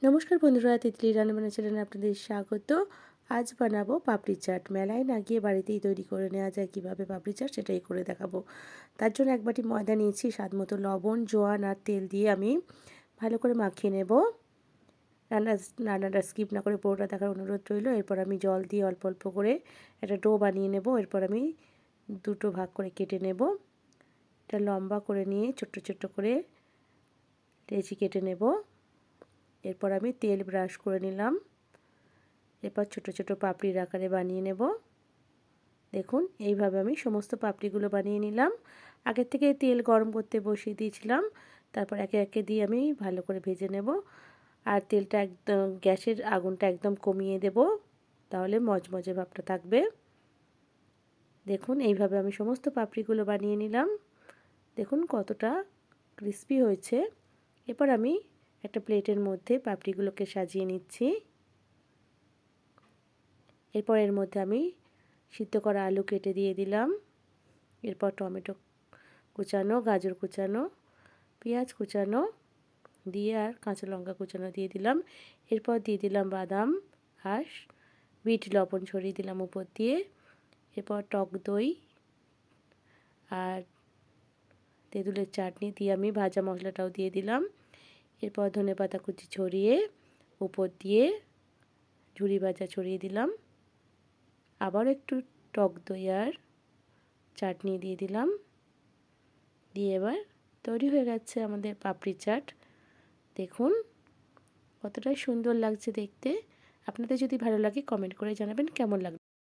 নমস্কার বন্ধুরা, তিতলি রান্নাবান্না চ্যানেলে আপনাদের স্বাগত। আজ বানাবো পাপড়ি চাট। মেলায় না গিয়ে বাড়িতেই তৈরি করে নেওয়া যায় কীভাবে পাপড়ি চাট, সেটাই করে দেখাবো। তার জন্য এক বাটি ময়দা নিয়েছি, স্বাদ মতো লবণ, জোয়ান আর তেল দিয়ে আমি ভালো করে মাখিয়ে নেব। রান্নাটা স্কিপ না করে পুরোটা দেখার অনুরোধ রইল। এরপর আমি জল দিয়ে অল্প অল্প করে একটা ডো বানিয়ে নেব। এরপর আমি দুটো ভাগ করে কেটে নেব। এটা লম্বা করে নিয়ে ছোট্ট ছোট্ট করে লেচি কেটে নেব। এরপর আমি তেল ব্রাশ করে নিলাম। এরপর ছোট ছোট পাপড়ির আকারে বানিয়ে নেব। দেখুন, এইভাবে আমি সমস্ত পাপড়িগুলো বানিয়ে নিলাম। আগের থেকে তেল গরম করতে বসিয়ে দিয়েছিলাম। তারপর একে একে দিয়ে আমি ভালো করে ভেজে নেব। আর তেলটা একদম, গ্যাসের আগুনটা একদম কমিয়ে দেব, তাহলে মজমজে ভাবটা থাকবে। দেখুন, এইভাবে আমি সমস্ত পাপড়িগুলো বানিয়ে নিলাম। দেখুন কতটা ক্রিস্পি হয়েছে। এরপর আমি একটা প্লেটের মধ্যে পাপড়িগুলোকে সাজিয়ে নিচ্ছি। এরপর এর মধ্যে আমি সিদ্ধ করা আলু কেটে দিয়ে দিলাম। এরপর টমেটো কুচানো, গাজর কুচানো, পেঁয়াজ কুচানো দিয়ে আর কাঁচা লঙ্কা কুচানো দিয়ে দিলাম। এরপর দিয়ে দিলাম বাদাম আর বিট লবণ ছড়িয়ে দিলাম উপর দিয়ে। এরপর টক দই আর তেঁতুলের চাটনি দিয়ে আমি ভাজা মশলাটাও দিয়ে দিলাম। এরপর ধনেপাতা কুচি ছড়িয়ে উপর দিয়ে ঝুরি ভাজা ছড়িয়ে দিলাম। আবার একটু টক দই আর চাটনি দিয়ে দিলাম। দিয়ে এবার তৈরি হয়ে গেছে আমাদের পাপড়ি চাট। দেখুন কতটাই সুন্দর লাগছে দেখতে। আপনাদের যদি ভালো লাগে কমেন্ট করে জানাবেন কেমন লাগলো।